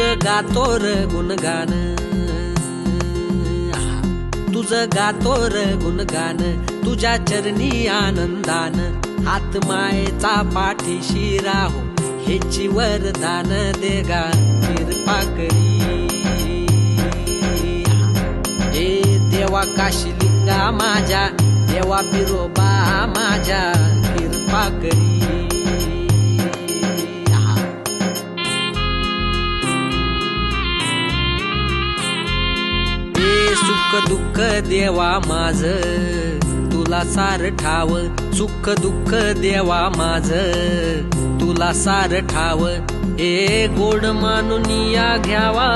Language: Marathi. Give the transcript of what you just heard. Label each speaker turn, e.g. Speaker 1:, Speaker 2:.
Speaker 1: तुझं गातो र गुणगान, तुझं गातो र गुणगान, तुझ्या चरणी आनंदान, हात मायेचा पाठीशी राहो, हेची वरदान देगा कृपा करी. हे देवा काशीलिंगा माझ्या, देवा बिरोबा माझ्या, कृपा करी. सुख दुःख देवा माझ तुला सार ठाव, सुख दुःख देवा माझ तुला सार ठाव, हे गोड मानून या घ्यावा.